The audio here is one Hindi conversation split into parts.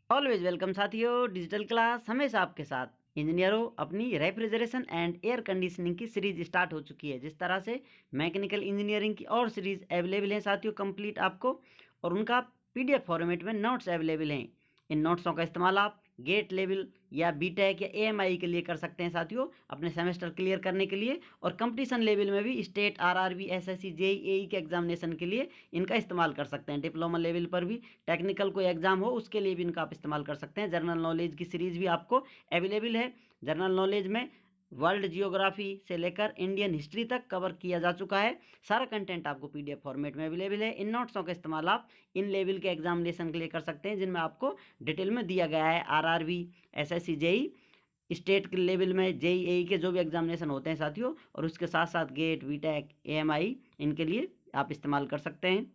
ऑलवेज वेलकम साथियों, डिजिटल क्लास हमेशा आपके साथ। इंजीनियरों, अपनी रेफ्रिजरेशन एंड एयर कंडीशनिंग की सीरीज स्टार्ट हो चुकी है। जिस तरह से मैकेनिकल इंजीनियरिंग की और सीरीज अवेलेबल है साथियों कंप्लीट आपको, और उनका पीडीएफ फॉर्मेट में नोट्स अवेलेबल हैं। इन नोट्सों का इस्तेमाल आप गेट लेवल या बीटेक या एएमआई के लिए कर सकते हैं साथियों, अपने सेमेस्टर क्लियर करने के लिए। और कंपटीशन लेवल में भी स्टेट, आरआरबी, एसएससी, जेईई के एग्जामिनेशन के लिए इनका इस्तेमाल कर सकते हैं। डिप्लोमा लेवल पर भी टेक्निकल कोई एग्जाम हो उसके लिए भी इनका आप इस्तेमाल कर सकते हैं। जनरल नॉलेज की सीरीज भी आपको अवेलेबल है। जनरल नॉलेज में वर्ल्ड जियोग्राफी से लेकर इंडियन हिस्ट्री तक कवर किया जा चुका है। सारा कंटेंट आपको पीडीएफ फॉर्मेट में अवेलेबल है। इन नोट्सों का इस्तेमाल आप इन लेवल के एग्जामिनेशन के लिए कर सकते हैं, जिनमें आपको डिटेल में दिया गया है। आरआरबी, एसएससी, जेई, स्टेट के लेवल में जेईई के जो भी एग्जामिनेशन होते हैं साथियों, और उसके साथ साथ गेट, बीटेक, एएमआई, इनके लिए आप इस्तेमाल कर सकते हैं।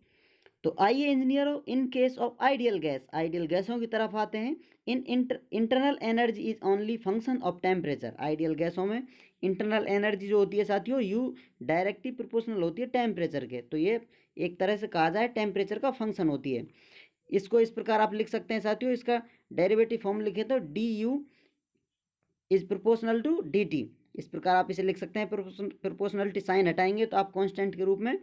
तो आइए इंजीनियरों, in case of ideal gas, ideal गैसों की तरफ आते हैं। Internal energy is only function of temperature. Ideal गैसों में इंटरनल एनर्जी जो होती है साथियों, यू डायरेक्टली प्रोपोर्शनल होती है टेम्परेचर के। तो ये एक तरह से कहा जाए टेम्परेचर का फंक्शन होती है। इसको इस प्रकार आप लिख सकते हैं साथियों, इसका डेरिवेटिव फॉर्म लिखे तो d u is proportional to d t. इस प्रकार आप इसे लिख सकते हैं। प्रोपोर्शनलिटी साइन हटाएंगे तो आप कांस्टेंट के रूप में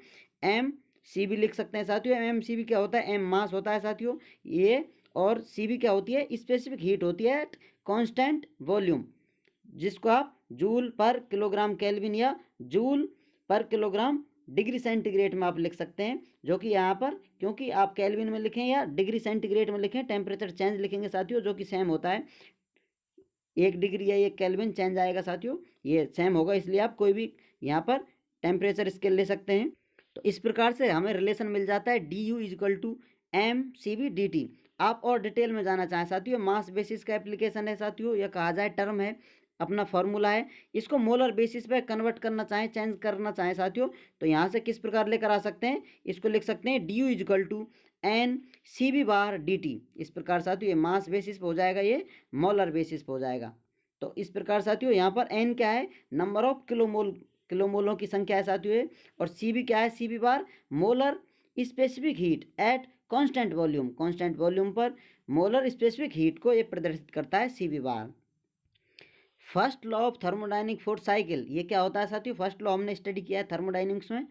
एम सी भी लिख सकते हैं साथियों। एम सी भी क्या होता है? एम मास होता है साथियों ये, और सी भी क्या होती है? स्पेसिफिक हीट होती है एट कांस्टेंट वॉल्यूम, जिसको आप जूल पर किलोग्राम केल्विन या joule per kilogram degree centigrade में आप लिख सकते हैं। जो कि यहाँ पर क्योंकि आप केल्विन में लिखें या डिग्री सेंटीग्रेड में लिखें, टेम्परेचर चेंज लिखेंगे साथियों, जो कि सेम होता है। 1 डिग्री या 1 केल्विन चेंज आएगा साथियों, ये सेम होगा, इसलिए आप कोई भी यहाँ पर टेम्परेचर स्केल ले सकते हैं। तो इस प्रकार से हमें रिलेशन मिल जाता है d u is equal to m c b d t. आप और डिटेल में जाना चाहें साथियों, मास बेसिस का एप्लीकेशन है साथियों, यह कहा जाए टर्म है, अपना फॉर्मूला है। इसको मोलर बेसिस पे कन्वर्ट करना चाहें, चेंज करना चाहें साथियों, तो यहाँ से किस प्रकार लेकर आ सकते हैं? इसको लिख सकते हैं d u is equal to n c b bar d t. इस प्रकार साथियों ये मास बेसिस पे हो जाएगा, ये मोलर बेसिस पे हो जाएगा। तो इस प्रकार साथियों यहाँ पर एन क्या है? नंबर ऑफ किलोमोल, किलोमोलों की संख्या है साथियों ये। और सी बी क्या है? C b bar molar specific heat at constant volume. Constant volume पर मोलर स्पेसिफिक हीट को ये प्रदर्शित करता है, c b bar. First law of thermodynamic force cycle, ये क्या होता है साथियों? फर्स्ट लॉ हमने स्टडी किया है थर्मोडाइनिक्स में।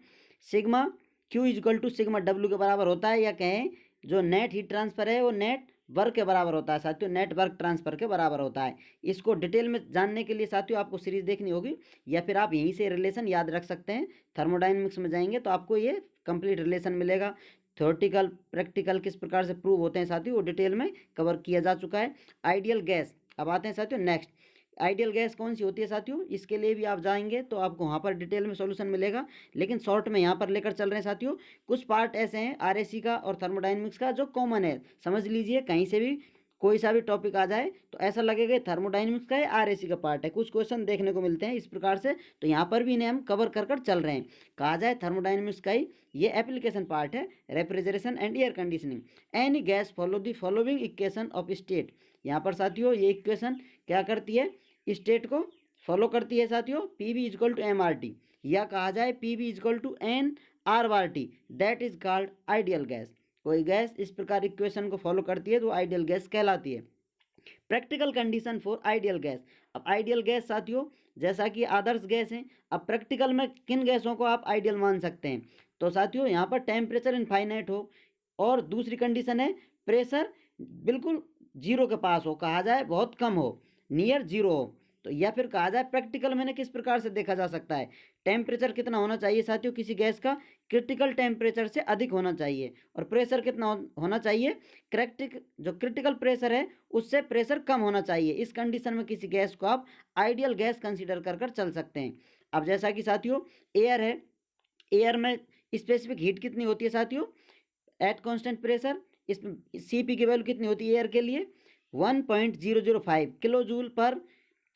Sigma q is equal to sigma डब्ल्यू के बराबर होता है, या कहें जो नेट हीट ट्रांसफर है वो नेट वर्क के बराबर होता है साथियों, नेट वर्क ट्रांसफर के बराबर होता है। इसको डिटेल में जानने के लिए साथियों आपको सीरीज देखनी होगी, या फिर आप यहीं से रिलेशन याद रख सकते हैं। थर्मोडाइनमिक्स में जाएंगे तो आपको ये कंप्लीट रिलेशन मिलेगा। थ्योरेटिकल, प्रैक्टिकल किस प्रकार से प्रूव होते हैं साथियों, वो डिटेल में कवर किया जा चुका है। आइडियल गैस, अब आते हैं साथियों नेक्स्ट। आइडियल गैस कौन सी होती है साथियों? इसके लिए भी आप जाएंगे तो आपको वहाँ पर डिटेल में सॉल्यूशन मिलेगा, लेकिन शॉर्ट में यहाँ पर लेकर चल रहे हैं साथियों। कुछ पार्ट ऐसे हैं आरएसी का और थर्मोडाइनमिक्स का जो कॉमन है, समझ लीजिए। कहीं से भी कोई सा भी टॉपिक आ जाए तो ऐसा लगेगा थर्मोडाइनमिक्स का है, आरएसी का पार्ट है। कुछ क्वेश्चन देखने को मिलते हैं इस प्रकार से, तो यहाँ पर भी इन्हें हम कवर कर कर चल रहे हैं। कहा जाए थर्मोडाइनमिक्स का ही ये एप्लीकेशन पार्ट है, refrigeration and air conditioning. Any gas follow the following equation of state. यहाँ पर साथियों ये इक्वेशन क्या करती है? स्टेट को फॉलो करती है साथियों। P v is equal to m r t, या कहा जाए p v is equal to n r r t, that is called ideal gas. कोई गैस इस प्रकार इक्वेशन को फॉलो करती है तो आइडियल गैस कहलाती है। Practical condition for ideal gas. अब आइडियल गैस साथियों जैसा कि आदर्श गैस है, अब प्रैक्टिकल में किन गैसों को आप आइडियल मान सकते हैं? तो साथियों यहाँ पर टेम्परेचर इनफाइनाइट हो, और दूसरी कंडीशन है प्रेशर बिल्कुल जीरो के पास हो, कहा जाए बहुत कम हो, नियर जीरो हो। तो या फिर कहा जाए प्रैक्टिकल में किस प्रकार से देखा जा सकता है? टेम्परेचर कितना होना चाहिए साथियों किसी गैस का? क्रिटिकल टेम्परेचर से अधिक होना चाहिए। और प्रेशर कितना होना चाहिए? जो क्रिटिकल प्रेशर है उससे प्रेशर कम होना चाहिए। इस कंडीशन में किसी गैस को आप आइडियल गैस कंसीडर कर कर चल सकते हैं। अब जैसा कि साथियों एयर है, एयर में स्पेसिफिक हीट कितनी होती है साथियों एट कांस्टेंट प्रेशर? इस सी पी की वैल्यू कितनी होती है एयर के लिए? 1.005 kilo joule per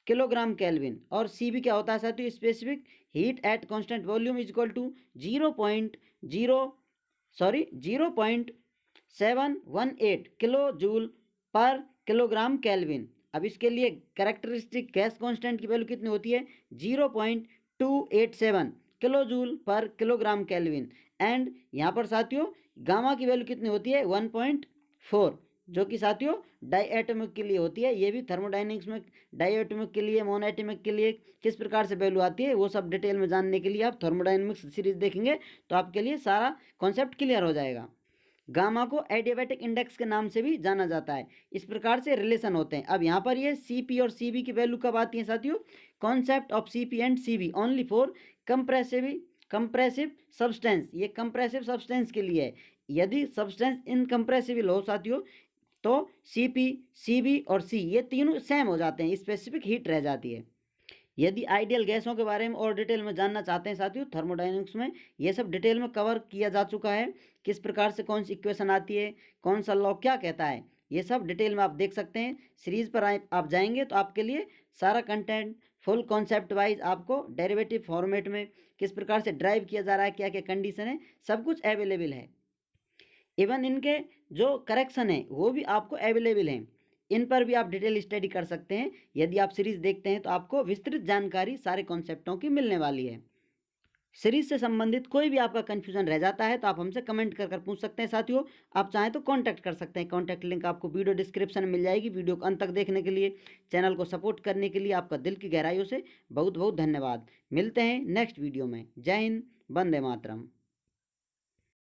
kilogram kelvin. और सी बी क्या होता है साथियों? Specific heat at constant volume is equal to 0.718 kilo joule per kilogram kelvin. अब इसके लिए कैरेक्टरिस्टिक गैस कांस्टेंट की वैल्यू कितनी होती है? 0.287 kilo joule per kilogram kelvin. And यहाँ पर साथियों गामा की वैल्यू कितनी होती है? 1.4। जो कि साथियों डाईएटॉमिक के लिए होती है। ये भी थर्मोडायनेमिक्स में डाईएटॉमिक के लिए, मोनोएटॉमिक के लिए किस प्रकार से वैल्यू आती है वो सब डिटेल में जानने के लिए आप थर्मोडायनेमिक्स सीरीज देखेंगे तो आपके लिए सारा कॉन्सेप्ट क्लियर हो जाएगा। गामा को एडियाबैटिक इंडेक्स के नाम से भी जाना जाता है। इस प्रकार से रिलेशन होते हैं। अब यहाँ पर ये Cp और Cv की वैल्यू कब आती है साथियों? Concept of Cp and Cv only for compressive substance. ये कंप्रेसिव सब्सटेंस के लिए है। यदि सब्सटेंस इनकम्प्रेसिबल हो साथियों तो Cp, Cv और C ये तीनों सेम हो जाते हैं, स्पेसिफिक हीट रह जाती है। यदि आइडियल गैसों के बारे में और डिटेल में जानना चाहते हैं साथियों, थर्मोडायनेमिक्स में ये सब डिटेल में कवर किया जा चुका है। किस प्रकार से कौन सी इक्वेशन आती है, कौन सा लॉ क्या कहता है, ये सब डिटेल में आप देख सकते हैं। सीरीज पर आप जाएंगे तो आपके लिए सारा कंटेंट फुल कॉन्सेप्ट वाइज आपको डेरिवेटिव फॉर्मेट में किस प्रकार से ड्राइव किया जा रहा है, क्या क्या कंडीशन है, सब कुछ अवेलेबल है। इवन इनके जो करेक्शन है वो भी आपको अवेलेबल हैं। इन पर भी आप डिटेल स्टडी कर सकते हैं। यदि आप सीरीज देखते हैं तो आपको विस्तृत जानकारी सारे कॉन्सेप्टों की मिलने वाली है। सीरीज से संबंधित कोई भी आपका कन्फ्यूजन रह जाता है तो आप हमसे कमेंट कर पूछ सकते हैं साथियों। आप चाहें तो कांटेक्ट कर सकते हैं। कांटेक्ट लिंक आपको वीडियो डिस्क्रिप्शन में मिल जाएगी। वीडियो को अंत तक देखने के लिए, चैनल को सपोर्ट करने के लिए आपका दिल की गहराइयों से बहुत बहुत धन्यवाद। मिलते हैं नेक्स्ट वीडियो में। जय हिंद, वंदे मातरम।